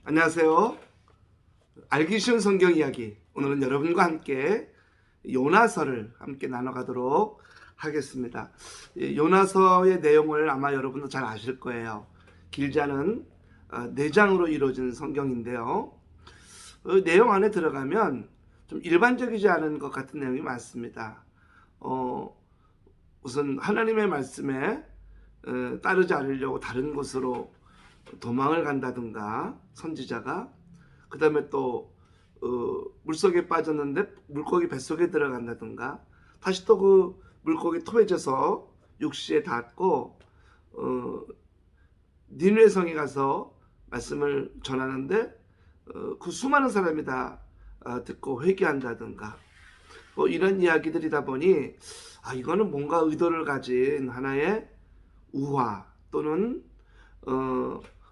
안녕하세요. 알기 쉬운 성경 이야기. 오늘은 여러분과 함께 요나서를 함께 나눠가도록 하겠습니다. 요나서의 내용을 아마 여러분도 잘 아실 거예요. 길지 않은 4장으로 이루어진 성경인데요. 내용 안에 들어가면 좀 일반적이지 않은 것 같은 내용이 많습니다. 우선 하나님의 말씀에 따르지 않으려고 다른 곳으로 도망을 간다든가 선지자가, 그 다음에 또 물속에 빠졌는데 물고기 뱃속에 들어간다든가, 다시 또 그 물고기 토해져서 육지에 닿고 니느웨 성에 가서 말씀을 전하는데 그 수많은 사람이 다 듣고 회개한다든가, 뭐 이런 이야기들이다 보니 이거는 뭔가 의도를 가진 하나의 우화 또는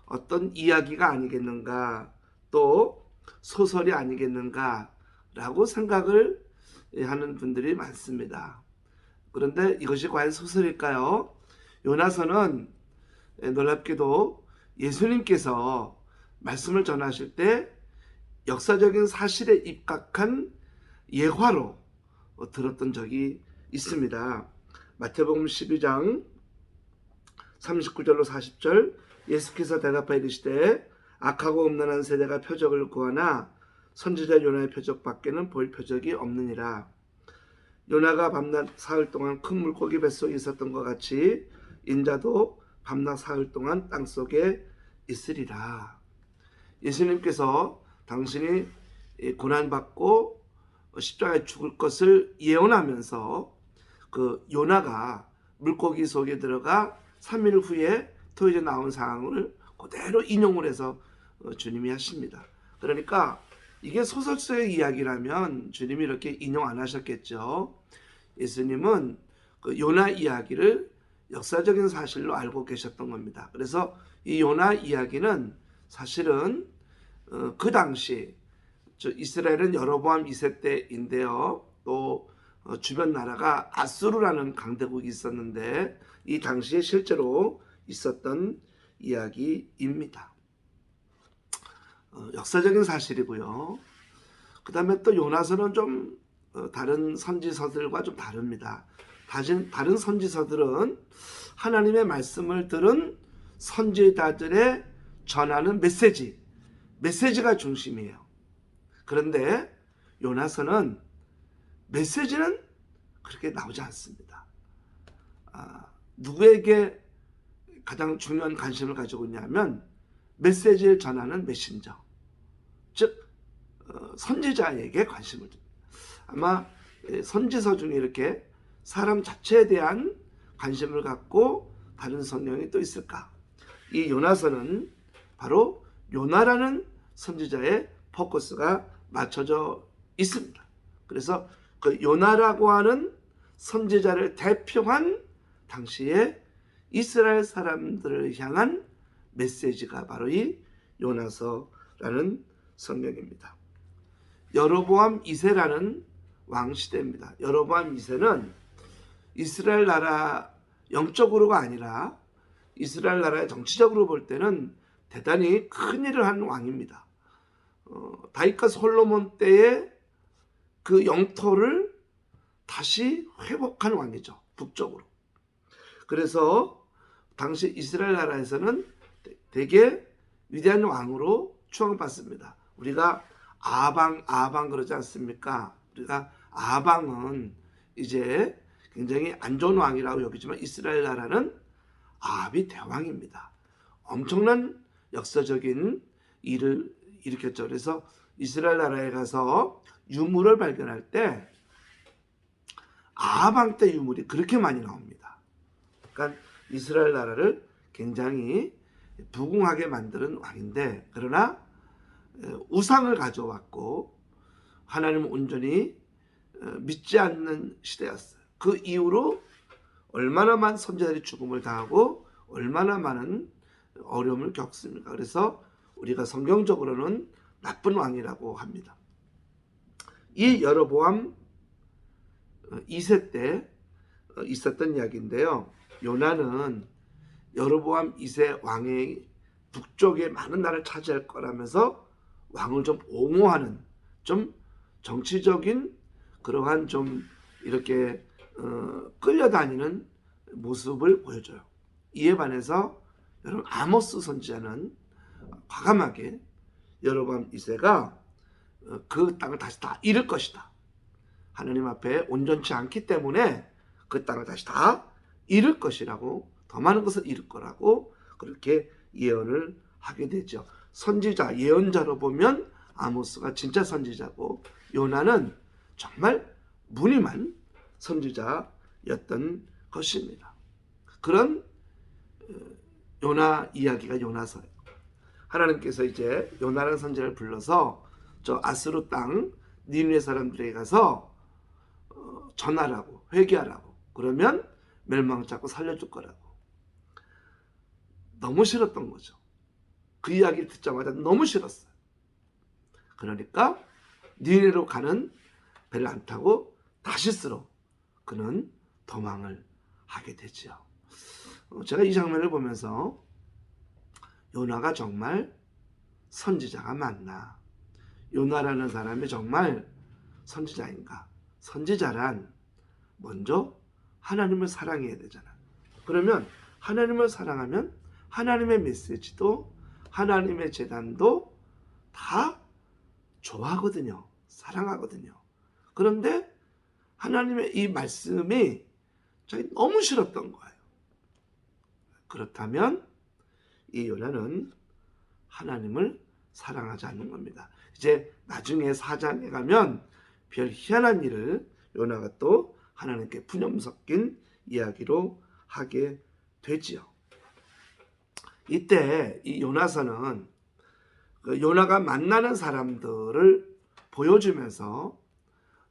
어떤 이야기가 아니겠는가, 또 소설이 아니겠는가 라고 생각을 하는 분들이 많습니다. 그런데 이것이 과연 소설일까요? 요나서는 놀랍게도 예수님께서 말씀을 전하실 때 역사적인 사실에 입각한 예화로 들었던 적이 있습니다. 마태복음 12장 39절로 40절, 예수께서 대답하여 이르시되 악하고 음란한 세대가 표적을 구하나 선지자 요나의 표적 밖에는 볼 표적이 없느니라. 요나가 밤낮 사흘 동안 큰 물고기 뱃속에 있었던 것 같이 인자도 밤낮 사흘 동안 땅속에 있으리라. 예수님께서 당신이 고난받고 십자가에 죽을 것을 예언하면서 그 요나가 물고기 속에 들어가 3일 후에 토해져 나온 상황을 그대로 인용을 해서 주님이 하십니다. 그러니까 이게 소설 속의 이야기라면 주님이 이렇게 인용 안 하셨겠죠. 예수님은 그 요나 이야기를 역사적인 사실로 알고 계셨던 겁니다. 그래서 이 요나 이야기는 사실은 그 당시 이스라엘은 여로보암 2세 때인데요. 또 주변 나라가 아수르라는 강대국이 있었는데 이 당시에 실제로 있었던 이야기입니다. 역사적인 사실이고요. 그 다음에 또 요나서는 좀 다른 선지서들과 좀 다릅니다. 다른 선지서들은 하나님의 말씀을 들은 선지자들의 전하는 메시지가 중심이에요. 그런데 요나서는 메시지는 그렇게 나오지 않습니다. 누구에게 가장 중요한 관심을 가지고 있냐면 메시지를 전하는 메신저, 즉 선지자에게 관심을 줍니다. 아마 선지서 중에 이렇게 사람 자체에 대한 관심을 갖고 다른 성경이 또 있을까? 이 요나서는 바로 요나라는 선지자의 포커스가 맞춰져 있습니다. 그래서 그 요나라고 하는 선지자를 대표한 당시에 이스라엘 사람들을 향한 메시지가 바로 이 요나서라는 성경입니다. 여로보암 2세라는 왕 시대입니다. 여로보암 2세는 이스라엘 나라 영적으로가 아니라 이스라엘 나라의 정치적으로 볼 때는 대단히 큰 일을 한 왕입니다. 다윗과 솔로몬 때의 그 영토를 다시 회복한 왕이죠. 북쪽으로. 그래서 당시 이스라엘 나라에서는 되게 위대한 왕으로 추앙받습니다. 우리가 아방 그러지 않습니까? 우리가 아방은 이제 굉장히 안 좋은 왕이라고 여기지만 이스라엘 나라는 아합이 대왕입니다. 엄청난 역사적인 일을 일으켰죠. 그래서 이스라엘 나라에 가서 유물을 발견할 때 아방 때 유물이 그렇게 많이 나옵니다. 그러니까 이스라엘 나라를 굉장히 부궁하게 만드는 왕인데, 그러나 우상을 가져왔고 하나님을 온전히 믿지 않는 시대였어요. 그 이후로 얼마나 많은 선지자들이 죽음을 당하고 얼마나 많은 어려움을 겪습니까? 그래서 우리가 성경적으로는 나쁜 왕이라고 합니다. 이 여로보암 2세 때 있었던 이야기인데요. 요나는 여로보암 2세 왕의 북쪽에 많은 나라를 차지할 거라면서 왕을 좀 옹호하는, 좀 정치적인 그러한 좀 이렇게 끌려다니는 모습을 보여줘요. 이에 반해서 여러분 아모스 선지자는 과감하게 여로보암 2세가 그 땅을 다시 다 잃을 것이다. 하나님 앞에 온전치 않기 때문에 그 땅을 다시 다 잃을 것이라고, 더 많은 것을 잃을 거라고 그렇게 예언을 하게 되죠. 선지자, 예언자로 보면 아모스가 진짜 선지자고 요나는 정말 무늬만 선지자였던 것입니다. 그런 요나 이야기가 요나서예요. 하나님께서 이제 요나라는 선지자를 불러서 저 아스루 땅 니느웨 사람들에게 가서 전하라고, 회개하라고, 그러면 멸망을 고 살려줄 거라고. 너무 싫었던 거죠. 그 이야기를 듣자마자 너무 싫었어요. 그러니까 니느웨로 가는 배를 안 타고 다시스로 그는 도망을 하게 되죠. 제가 이 장면을 보면서 요나가 정말 선지자가 맞나? 요나라는 사람이 정말 선지자인가? 선지자란 먼저 하나님을 사랑해야 되잖아. 그러면 하나님을 사랑하면 하나님의 메시지도 하나님의 재단도 다 좋아하거든요. 사랑하거든요. 그런데 하나님의 이 말씀이 자기 너무 싫었던 거예요. 그렇다면 이 요나는 하나님을 사랑하지 않는 겁니다. 이제 나중에 4장에 가면 별 희한한 일을 요나가 또 하나님께 푸념 섞인 이야기로 하게 되지요. 이때 이 요나서는 그 요나가 만나는 사람들을 보여주면서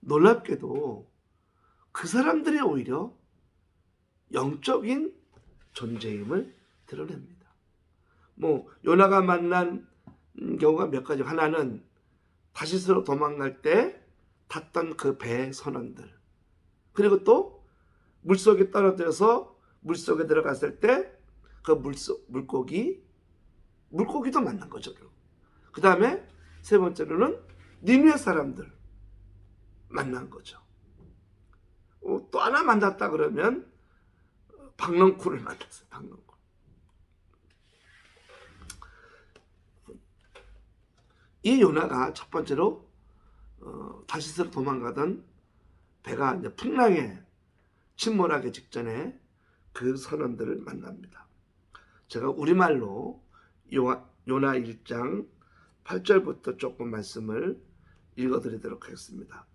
놀랍게도 그 사람들이 오히려 영적인 존재임을 드러냅니다. 요나가 만난 경우가 몇 가지. 하나는 다시스로 도망갈 때 탔던 그 배의 선원들, 그리고 또 물속에 떨어져서 물속에 들어갔을 때 그 물고기도 만난 거죠. 그 다음에 세 번째로는 니느웨 사람들 만난 거죠. 또 하나 만났다 그러면 박넝쿨을 만났어요. 박넝쿨. 이 요나가 첫 번째로 다시스로 도망가던 배가 이제 풍랑에 침몰하기 직전에 그 선원들을 만납니다. 제가 우리말로 요나 1장 8절부터 조금 말씀을 읽어드리도록 하겠습니다.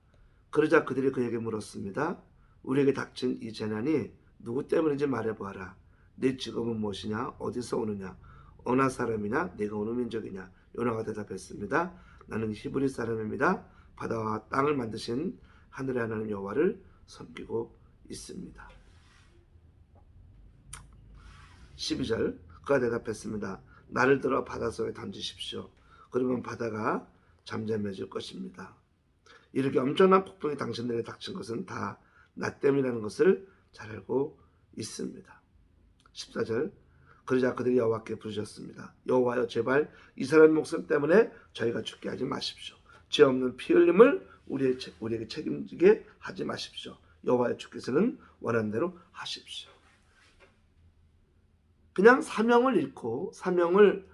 그러자 그들이 그에게 물었습니다. 우리에게 닥친 이 재난이 누구 때문인지 말해보아라. 네 직업은 무엇이냐? 어디서 오느냐? 어느 사람이냐? 네가 어느 민족이냐? 요나가 대답했습니다. 나는 히브리 사람입니다. 바다와 땅을 만드신 하늘의 하나님 여호와를 섬기고 있습니다. 12절 그가 대답했습니다. 나를 들어 바다 속에 던지십시오. 그러면 바다가 잠잠해질 것입니다. 이렇게 엄청난 폭풍이 당신들에게 닥친 것은 다 나 때문이라는 것을 잘 알고 있습니다. 14절 그러자 그들이 여호와께 부르셨습니다. 여호와여, 제발 이 사람의 목숨 때문에 저희가 죽게 하지 마십시오. 죄 없는 피 흘림을 우리에게 책임지게 하지 마십시오. 여호와여, 주께서는 원하는 대로 하십시오. 그냥 사명을 잃고 사명을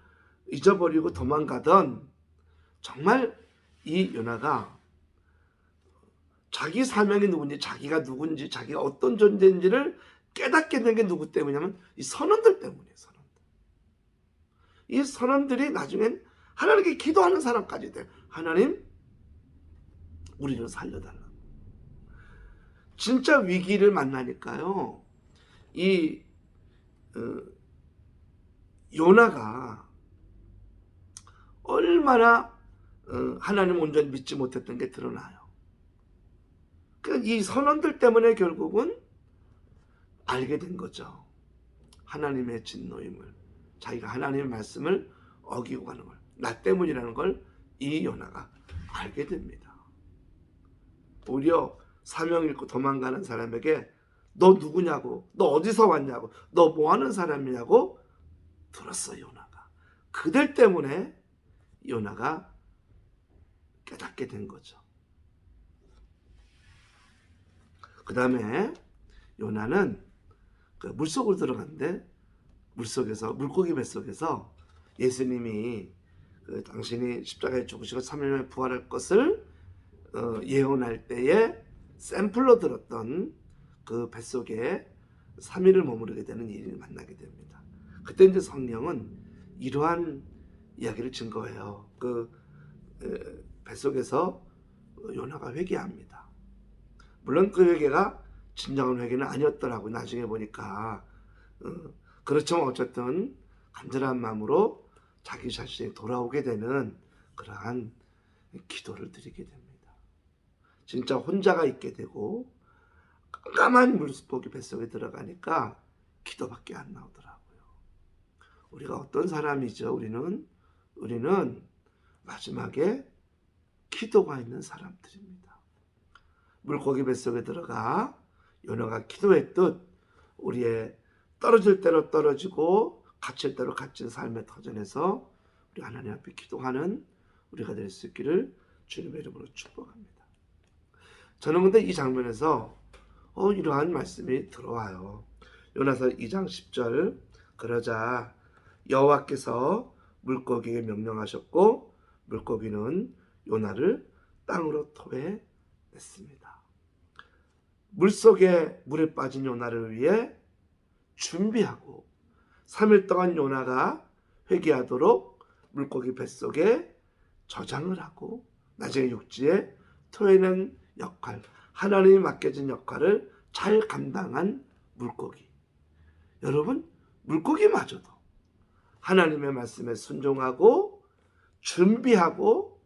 잊어버리고 도망가던 정말 이 요나가 자기 사명이 누군지, 자기가 누군지, 자기가 어떤 존재인지를 깨닫게 된 게 누구 때문이냐면 이 선원들 때문이에요. 선원들. 이 선원들이 나중엔 하나님께 기도하는 사람까지 돼요. 하나님, 우리를 살려달라. 진짜 위기를 만나니까요. 이 요나가 얼마나 하나님 온전히 믿지 못했던 게 드러나요. 그러니까 이 선원들 때문에 결국은 알게 된 거죠. 하나님의 진노임을, 자기가 하나님의 말씀을 어기고 가는 걸, 나 때문이라는 걸 이 요나가 알게 됩니다. 오히려 사명 잃고 도망가는 사람에게 너 누구냐고, 너 어디서 왔냐고, 너 뭐하는 사람이냐고 들었어요. 요나가. 그들 때문에 요나가 깨닫게 된 거죠. 그 다음에 요나는 그 물속으로 들어갔는데 물고기 뱃속에서 예수님이 당신이 십자가에 죽으시고 3일 만에 부활할 것을 예언할 때에 샘플로 들었던 그 뱃속에 3일을 머무르게 되는 일을 만나게 됩니다. 그때 이제 성령은 이러한 이야기를 증거해요. 뱃속에서 요나가 회개합니다. 물론 그 회개가 진정한 회개는 아니었더라고요. 나중에 보니까. 그렇지만 어쨌든 간절한 마음으로 자기 자신이 돌아오게 되는 그러한 기도를 드리게 됩니다. 진짜 혼자가 있게 되고 깜깜한 물고기 뱃속에 들어가니까 기도밖에 안 나오더라고요. 우리가 어떤 사람이죠? 우리는 마지막에 기도가 있는 사람들입니다. 물고기 뱃속에 들어가 요나가 기도했듯 우리의 떨어질 대로 떨어지고 갇힐 대로 갇힌 삶의 터전에서 우리 하나님 앞에 기도하는 우리가 될 수 있기를 주님의 이름으로 축복합니다. 저는 근데 이 장면에서 이러한 말씀이 들어와요. 요나서 2장 10절 그러자 여호와께서 물고기에게 명령하셨고 물고기는 요나를 땅으로 토해냈습니다. 물속에 물에 빠진 요나를 위해 준비하고 3일 동안 요나가 회개하도록 물고기 뱃속에 저장을 하고 나중에 육지에 토해낸 역할, 하나님이 맡겨진 역할을 잘 감당한 물고기. 여러분, 물고기마저도 하나님의 말씀에 순종하고 준비하고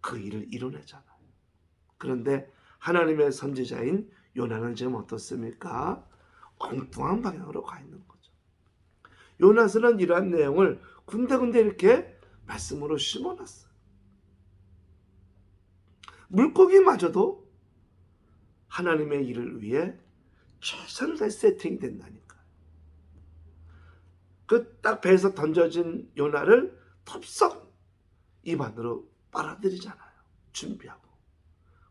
그 일을 이뤄내잖아요. 그런데 하나님의 선지자인 요나는 지금 어떻습니까? 엉뚱한 방향으로 가 있는 거죠. 요나서는 이러한 내용을 군데군데 이렇게 말씀으로 심어놨어요. 물고기마저도 하나님의 일을 위해 최선을 다해 세팅된다니까요. 그 딱 배에서 던져진 요나를 톱썩 입 안으로 빨아들이잖아요. 준비하고.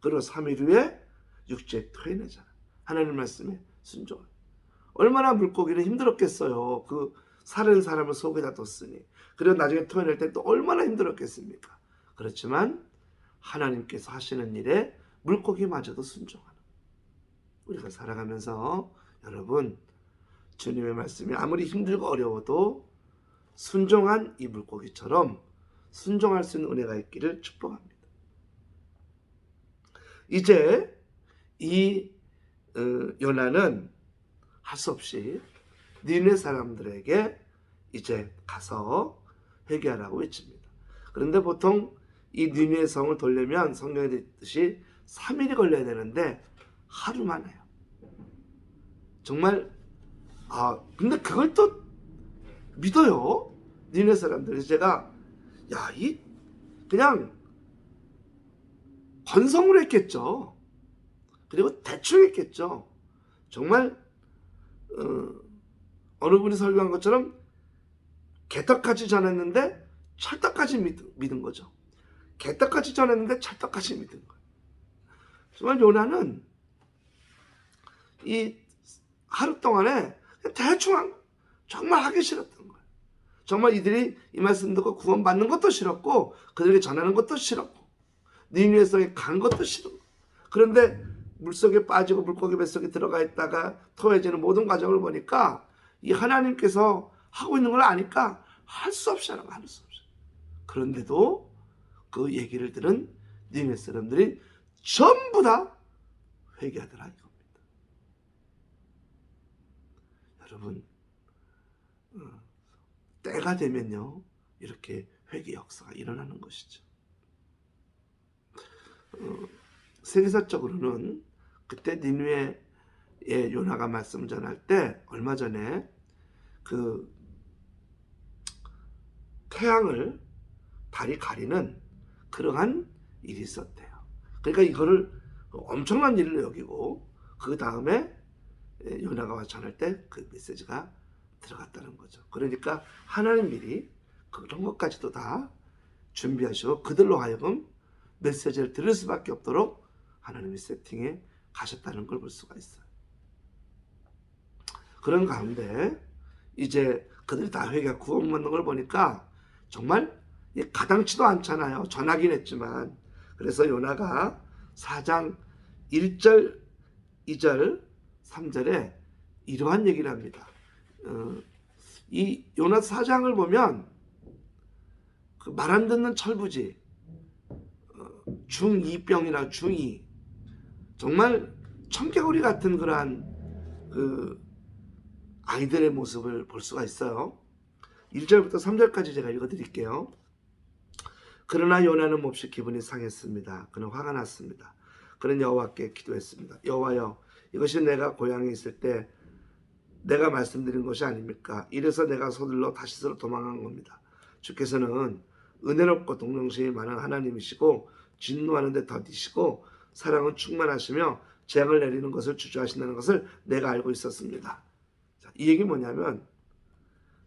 그리고 3일 후에 육지에 토해내잖아요. 하나님 말씀에 순종을. 얼마나 물고기는 힘들었겠어요. 그 살은 사람을 속에다 뒀으니. 그리고 나중에 토해낼 때 또 얼마나 힘들었겠습니까? 그렇지만 하나님께서 하시는 일에 물고기마저도 순종하는. 우리가 살아가면서 여러분 주님의 말씀이 아무리 힘들고 어려워도 순종한 이 물고기처럼 순종할 수 있는 은혜가 있기를 축복합니다. 이제 이 요나는 할 수 없이 니느웨 사람들에게 이제 가서 회개하라고 외칩니다. 그런데 보통 이 니느웨 성을 돌려면 성경에 있듯이 3일이 걸려야 되는데 하루만 해요. 정말 근데 그걸 또 믿어요. 니느웨 사람들이. 제가 그냥 건성으로 했겠죠. 그리고 대충 했겠죠. 정말 어느 분이 설교한 것처럼 개떡같이 전했는데 찰떡같이 믿은 거죠. 개떡같이 전했는데 찰떡같이 믿은 거예요. 정말 요나는 이 하루 동안에 대충 정말 하기 싫었던 거예요. 정말 이들이 이 말씀 듣고 구원받는 것도 싫었고 그들에게 전하는 것도 싫었고 니느웨 성에 간 것도 싫었고 그런데 물속에 빠지고 물고기 뱃속에 들어가 있다가 토해지는 모든 과정을 보니까 이 하나님께서 하고 있는 걸 아니까 할 수 없이 하는 거 할 수 없이. 그런데도 그 얘기를 들은 니느웨 사람들이 전부 다 회개하더라 이겁니다. 여러분 때가 되면요 이렇게 회개 역사가 일어나는 것이죠. 세계사적으로는 그때 니느웨에 요나가 말씀 전할 때 얼마 전에 그 태양을 달이 가리는 그러한 일이 있었대요. 그러니까 이거를 엄청난 일을 여기고 그 다음에 요나가 전할 때 그 메시지가 들어갔다는 거죠. 그러니까 하나님 미리 그런 것까지도 다 준비하시고 그들로 하여금 메시지를 들을 수밖에 없도록 하나님이 세팅해 가셨다는 걸 볼 수가 있어요. 그런 가운데 이제 그들이 다 회개하고 구원받는 걸 보니까 정말 가당치도 않잖아요. 전하긴 했지만. 그래서 요나가 4장 1절, 2절, 3절에 이러한 얘기를 합니다. 이 요나 4장을 보면 그 말 안 듣는 철부지, 중2병이나 중2, 정말 청개구리 같은 그러한 그 아이들의 모습을 볼 수가 있어요. 1절부터 3절까지 제가 읽어드릴게요. 그러나 요나는 몹시 기분이 상했습니다. 그는 화가 났습니다. 그는 여호와께 기도했습니다. 여호와여, 이것이 내가 고향에 있을 때 내가 말씀드린 것이 아닙니까? 이래서 내가 서둘러 다시스로 도망한 겁니다. 주께서는 은혜롭고 동정심이 많은 하나님이시고 진노하는 데 더디시고 사랑은 충만하시며 재앙을 내리는 것을 주저하신다는 것을 내가 알고 있었습니다. 자, 이 얘기 뭐냐면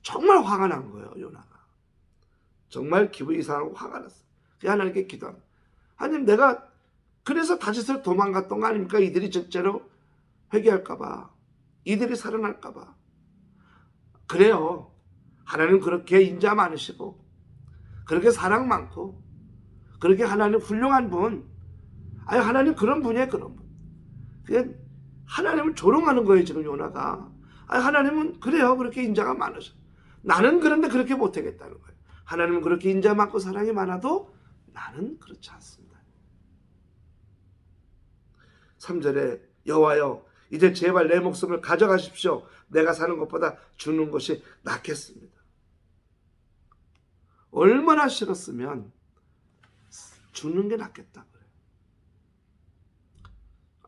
정말 화가 난 거예요. 요나가 정말 기분이 이상하고 화가 났어요. 하나님께 기도합니다. 하나님, 내가 그래서 다시스로 도망갔던 거 아닙니까? 이들이 진짜로 회개할까봐, 이들이 살아날까봐. 그래요. 하나님 그렇게 인자 많으시고 그렇게 사랑 많고 그렇게 하나님 훌륭한 분, 아니 하나님 그런 분이에요. 그런 분. 그냥 하나님을 조롱하는 거예요. 지금 요나가. 아니 하나님은 그래요. 그렇게 인자가 많으셔. 나는 그런데 그렇게 못하겠다는 거예요. 하나님은 그렇게 인자 많고 사랑이 많아도 나는 그렇지 않습니다. 3절에 여호와여, 이제 제발 내 목숨을 가져가십시오. 내가 사는 것보다 죽는 것이 낫겠습니다. 얼마나 싫었으면 죽는 게 낫겠다 그래요.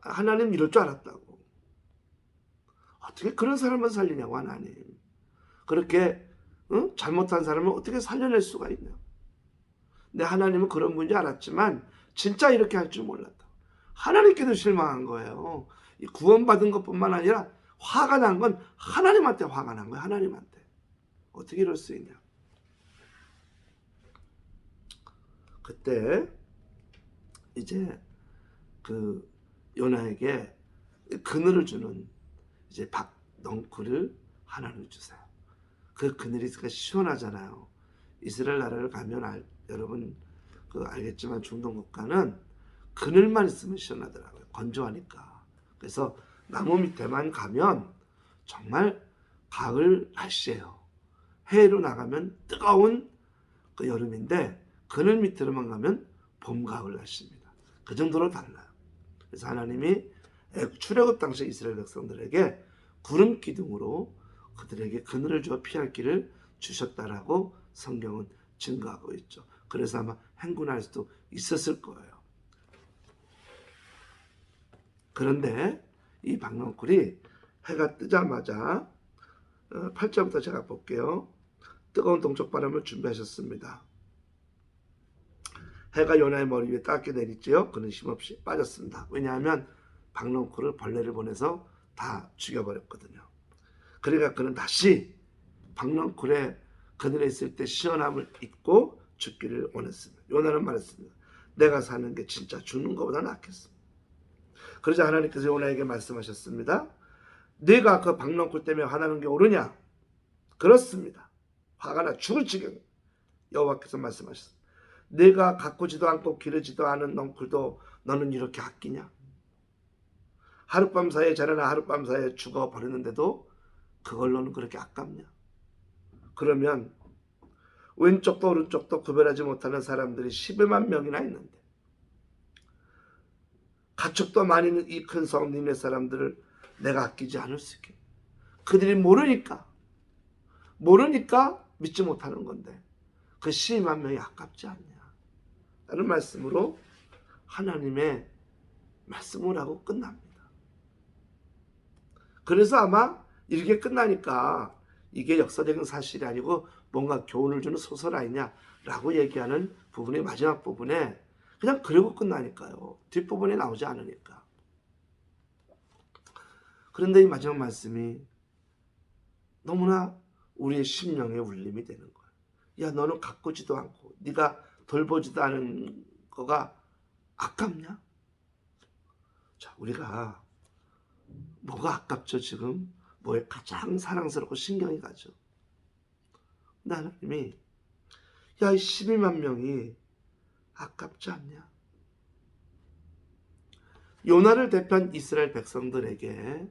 하나님 이럴 줄 알았다고. 어떻게 그런 사람을 살리냐고. 하나님 그렇게 잘못한 사람을 어떻게 살려낼 수가 있냐. 근데 하나님은 그런 분인지 알았지만 진짜 이렇게 할 줄 몰랐다. 하나님께도 실망한 거예요. 구원받은 것뿐만 아니라 화가 난 건 하나님한테 화가 난 거예요. 하나님한테. 어떻게 이럴 수 있냐. 그때 이제 그 요나에게 그늘을 주는 이제 넝쿨을 하나를 주세요. 그 그늘이 시원하잖아요. 이스라엘 나라를 가면 여러분 알겠지만 중동 국가는 그늘만 있으면 시원하더라고요. 건조하니까. 그래서 나무 밑에만 가면 정말 가을 날씨예요. 해외로 나가면 뜨거운 그 여름인데 그늘 밑으로만 가면 봄, 가을 날씨입니다. 그 정도로 달라요. 그래서 하나님이 출애굽 당시 이스라엘 백성들에게 구름 기둥으로 그들에게 그늘을 주어 피할 길을 주셨다라고 성경은 증거하고 있죠. 그래서 아마 행군할 수도 있었을 거예요. 그런데 이 박넝쿨이 해가 뜨자마자 8절부터 제가 볼게요. 뜨거운 동쪽 바람을 준비하셨습니다. 해가 요나의 머리 위에 따갑게 내리지요. 그는 힘없이 빠졌습니다. 왜냐하면 박넝쿨을 벌레를 보내서 다 죽여버렸거든요. 그러니까 그는 다시 박넝쿨에 그늘에 있을 때 시원함을 잊고 죽기를 원했습니다. 요나는 말했습니다. 내가 사는 게 진짜 죽는 것보다 낫겠습니다. 그러자 하나님께서 요나에게 말씀하셨습니다. 네가 그 박넝쿨 때문에 화나는 게 옳으냐? 그렇습니다. 화가 나 죽을 지경. 여호와께서 말씀하셨습니다. 네가 가꾸지도 않고 기르지도 않은 넝쿨도 너는 이렇게 아끼냐? 하룻밤 사이에 자라나 하룻밤 사이에 죽어버리는데도 그걸로는 그렇게 아깝냐? 그러면 왼쪽도 오른쪽도 구별하지 못하는 사람들이 12만 명이나 있는데 가축도 많이 있는 이 큰 성 니네 사람들을 내가 아끼지 않을 수 있게. 그들이 모르니까 믿지 못하는 건데 그 12만 명이 아깝지 않냐 라는 말씀으로 하나님의 말씀을 하고 끝납니다. 그래서 아마 이렇게 끝나니까 이게 역사적인 사실이 아니고 뭔가 교훈을 주는 소설 아니냐라고 얘기하는 부분의 마지막 부분에 그냥 그러고 끝나니까요. 뒷부분에 나오지 않으니까. 그런데 이 마지막 말씀이 너무나 우리의 심령에 울림이 되는 거예요. 야, 너는 가꾸지도 않고 네가 돌보지도 않은 거가 아깝냐? 자, 우리가 뭐가 아깝죠 지금? 뭐에 가장 사랑스럽고 신경이 가죠. 근데 하나님이 야, 이 12만 명이 아깝지 않냐? 요나를 대표한 이스라엘 백성들에게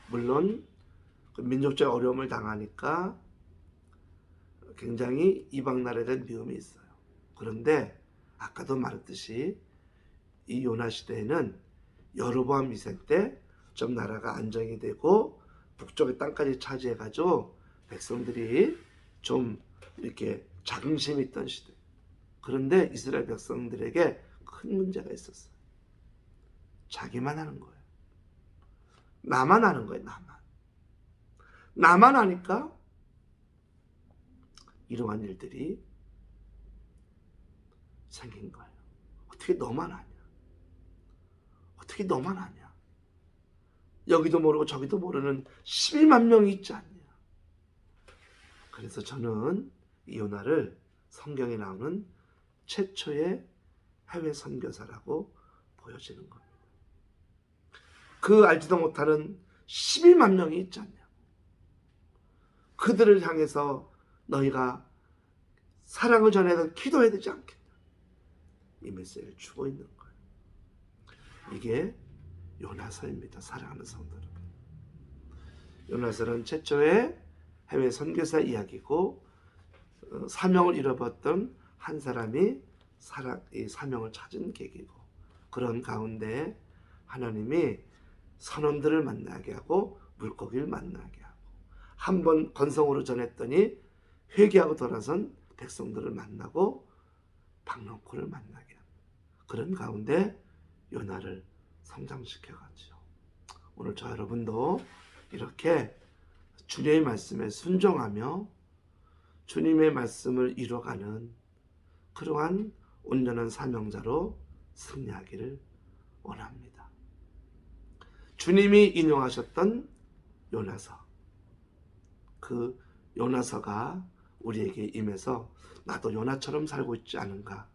물론 그 민족적 어려움을 당하니까 굉장히 이방 나라에 대한 미움이 있어요. 그런데 아까도 말했듯이 이 요나 시대에는 여로보암 2세 때 좀 나라가 안정이 되고 북쪽의 땅까지 차지해가지고 백성들이 좀 이렇게 자긍심이 있던 시대. 그런데 이스라엘 백성들에게 큰 문제가 있었어요. 자기만 하는 거예요. 나만 하는 거예요. 나만 하니까 이러한 일들이 생긴 거예요. 어떻게 너만 하냐? 어떻게 너만 하냐? 여기도 모르고 저기도 모르는 12만 명이 있지 않냐? 그래서 저는 이 요나를 성경에 나오는 최초의 해외 선교사라고 보여지는 겁니다. 그 알지도 못하는 12만 명이 있지 않냐? 그들을 향해서 너희가 사랑을 전해서 기도해야 되지 않겠냐? 이 메시지를 주고 있는 거예요. 이게 요나서입니다. 사랑하는 성도 여러분. 요나서는 최초의 해외 선교사 이야기고 사명을 잃어버렸던 한 사람이 이 사명을 찾은 계기고 그런 가운데 하나님이 선원들을 만나게 하고 물고기를 만나게 하고 한 번 건성으로 전했더니 회개하고 돌아선 백성들을 만나고 박농코를 만나게 합니다. 그런 가운데 요나를 성장시켜가지고 오늘 저 여러분도 이렇게 주님의 말씀에 순종하며 주님의 말씀을 이뤄가는 그러한 온전한 사명자로 승리하기를 원합니다. 주님이 인용하셨던 요나서, 그 요나서가 우리에게 임해서 나도 요나처럼 살고 있지 않은가?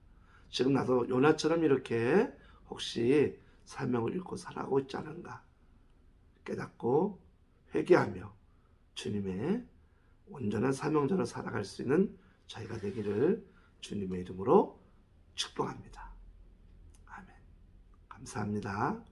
지금 나도 요나처럼 이렇게 혹시 사명을 잃고 살아가고 있지 않은가? 깨닫고 회개하며 주님의 온전한 사명자로 살아갈 수 있는 저희가 되기를 주님의 이름으로 축복합니다. 아멘. 감사합니다.